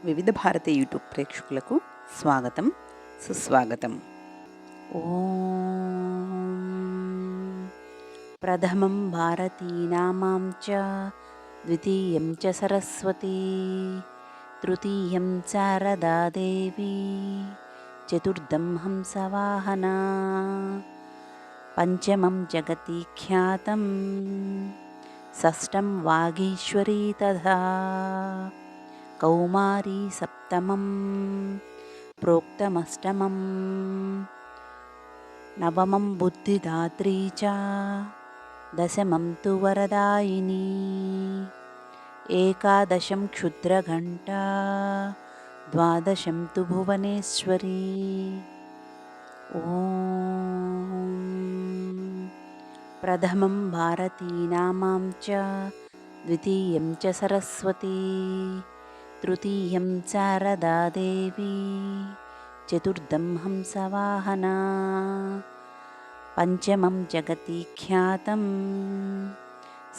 వివిధ భారతి యూట్యూబ్ ప్రేక్షకులకు స్వాగతం, సుస్వాగతం. ఓం ప్రథమం భారతీనామాం చ ద్వితీయం చ సరస్వతీ తృతీయం శారదా దేవీ చతుర్థం హంసవాహనా పంచమం జగతి ఖ్యాతం షష్టం వాగీశ్వరీ తథా కౌమారీ సప్తమం ప్రోక్తమష్టమం నవమం బుద్ధిదాత్రీ చ దశమం తు వరదాయిని ఏకాదశం క్షుద్రఘంటా ద్వాదశం తు భువనేశ్వరీ. ఓం ప్రథమం భారతీనామాం చ ద్వితీయం చ సరస్వతీ తృతీయం శారదా దేవీ చతుర్థం హంసవాహనా పంచమం జగతి ఖ్యాతం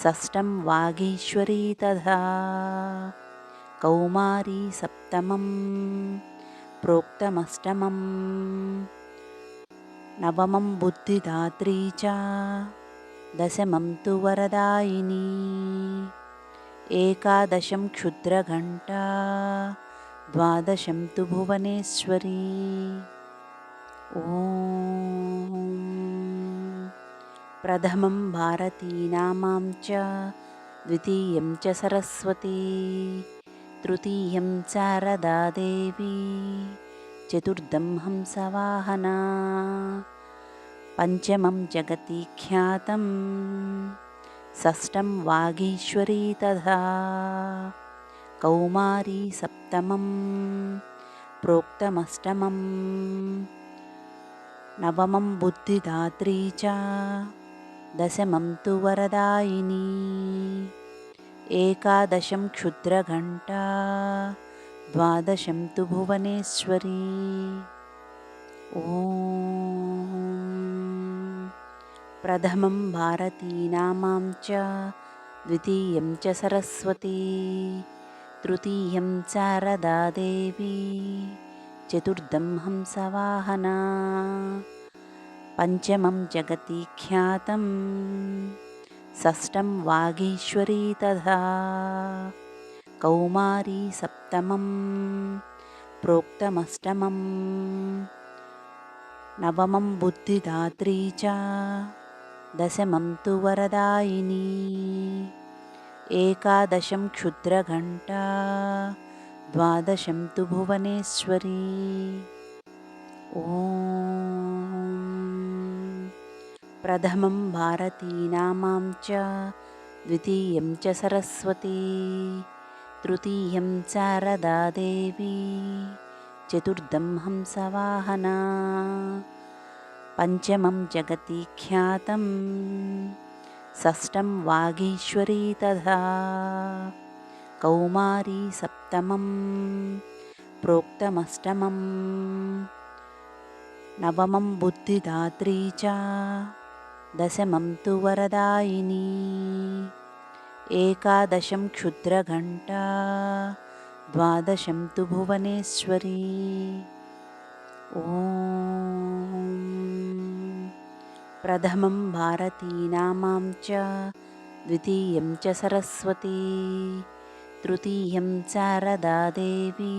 షష్టం వాగీశ్వరీ తథా కౌమారీ సప్తమం ప్రోక్తమష్టమం నవమం బుద్ధిదాత్రీ చ దశమం తు వరదాయిని ఏకాదశం క్షుద్రఘంటా ద్వాదశం తు భువనేశ్వరీ. ఓం ప్రథమం భారతీనామాం చ ద్వితీయం చ సరస్వతీ తృతీయం శారదా దేవీ చతుర్థం హంసవాహనా పంచమం జగతి ఖ్యాతం షష్టం వాగీశ్వరీ తథా కౌమారీ సప్తమం ప్రోక్తమష్టమం నవమం బుద్ధిదాత్రీ చ దశమం తు వరదాయిని ఏకాదశం క్షుద్రఘంటా ద్వాదశం తు భువనేశ్వరీ. ఓం ప్రథమం భారతీనామాం చ ద్వితీయం చ సరస్వతీ తృతీయం శారదా దేవీ చతుర్థం హంసవాహనా పంచమం జగతి ఖ్యాతం షష్టం వాగీశ్వరీ తథా కౌమారీ సప్తమం ప్రోక్తమష్టమం నవమం బుద్ధిదాత్రీ చ దశమం తు వరదాయిని ఏకాదశం క్షుద్రఘంటా ద్వాదశం తు భువనేశ్వరీ. ఓం ప్రథమం భారతీనామాం చ ద్వితీయం చ సరస్వతీ తృతీయం శారదా దేవీ చతుర్థం హంసవాహనా పంచమం జగతి ఖ్యాతం షష్టం వాగీశ్వరీ తథా కౌమారీ సప్తమం ప్రోక్తమష్టమం నవమం బుద్ధిదాత్రీ చ దశమం తు వరదాయిని ఏకాదశం క్షుద్రఘంటా ద్వాదశం తు భువనేశ్వరీ. ఓం ప్రథమం భారతీనామాం చ ద్వితీయం చ సరస్వతీ తృతీయం శారదా దేవీ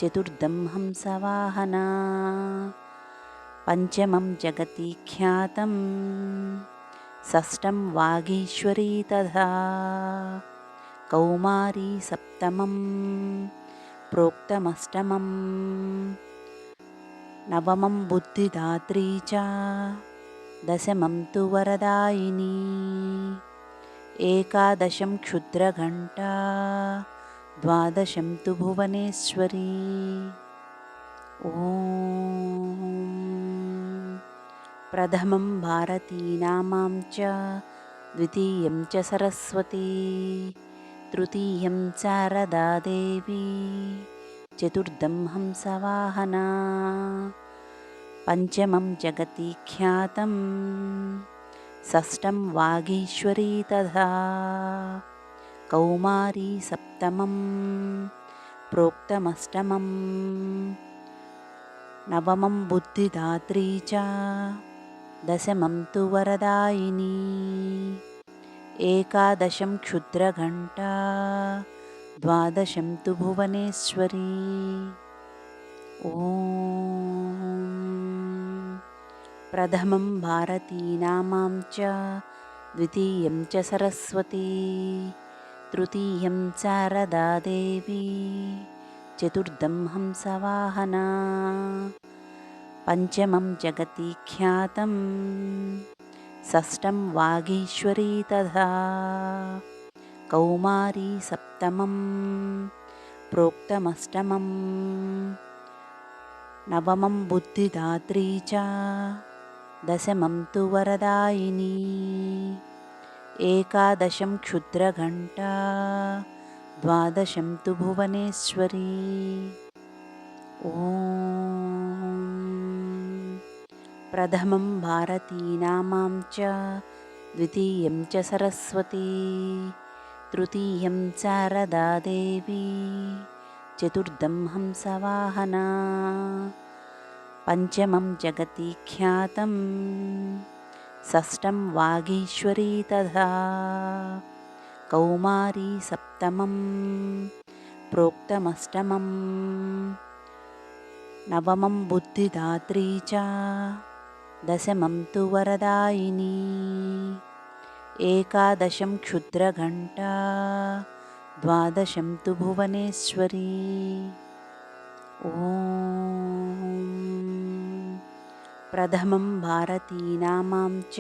చతుర్థం హంసవాహనా పంచమం జగతి ఖ్యాతం షష్టం వాగీశ్వరీ తథా కౌమారీ సప్తమం ప్రోక్తమష్టమం నవమం బుద్ధిదాత్రీ చ దశమం తు వరదాయిని ఏకాదశం క్షుద్రఘంటా ద్వాదశం తు భువనేశ్వరీ. ఓం ప్రథమం భారతీనామాం చ ద్వితీయం చ సరస్వతీ తృతీయం శారదా దేవీ చతుర్థం హంసవాహనా పంచమం జగతి ఖ్యాతం షష్టం వాగీశ్వరీ తథా కౌమారీ సప్తమం प्रोक्तमष्टमम् नवमं बुद्धिदात्री च दशमं तु वरदायिनी एकादशं क्षुद्रघण्टा द्वादशं तु भुवनेश्वरी। प्रथमं भारतीनामां च द्वितीयं च सरस्वती तृतीयं शारदा देवी चतुर्थं हंसवाहना पंचमं जगति ख्यातं षष्ठं वागीश्वरी तथा कौमारी सप्तमं प्रोक्तमष्टमं नवमं बुद्धिदात्री च दशमं तु वरदायिनी एकादशं क्षुद्रघण्टा द्वादशं तु भुवनेश्वरी। प्रथमं भारतीनामां च द्वितीयं च सरस्वती तृतीयं शारदा देवी चतुर्थं हंसवाहना पंचमं जगति ख्यातं षष्ठं वागीश्वरी तथा कौमारी सप्तमं प्रोक्तमष्टमं नवमं बुद्धिदात्री च दशमं तु वरदायिनी एकादशं क्षुद्रघण्टा द्वादशं तु भुवनेश्वरी। प्रथमं भारतीनामां च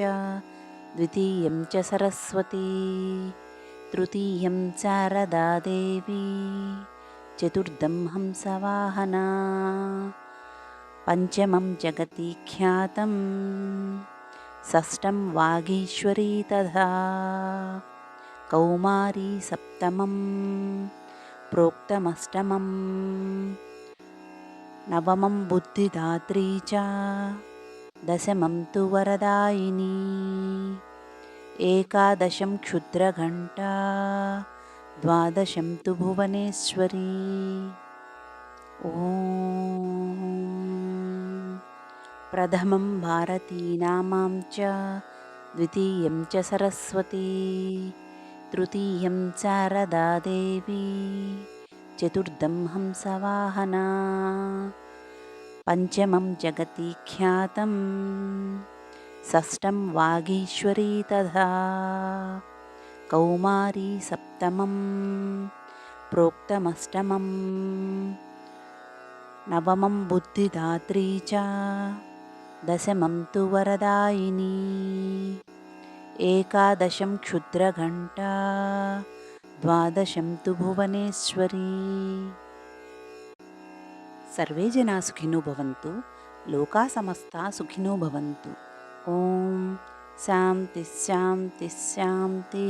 द्वितीयं च सरस्वती तृतीयं शारदा देवी चतुर्थं हंसवाहना पंचमं जगति ख्यातं षष्ठं वागीश्वरी तथा कौमारी सप्तमं प्रोक्तमष्टमं नवमं बुद्धिदात्री च दशमं तु वरदायिनी एकादशं क्षुद्रघण्टा द्वादशं तु भुवनेश्वरी। प्रथमं भारतीनामां च द्वितीयं च सरस्वती तृतीयं शारदा देवी चतुर्थं हंसवाहना पंचमं जगति ख्यातं षष्ठं वागीश्वरी तथा कौमारी सप्तमं प्रोक्तमष्टमं नवमं बुद्धिदात्री च दशमं तु वरदायिनी एकादशं क्षुद्रघण्टा द्वादशं तु भुवनेश्वरी। सर्वे जना सुखिनो भवन्तु, लोका समस्ता सुखिनो भवन्तु। ओम शांति शांति शांति।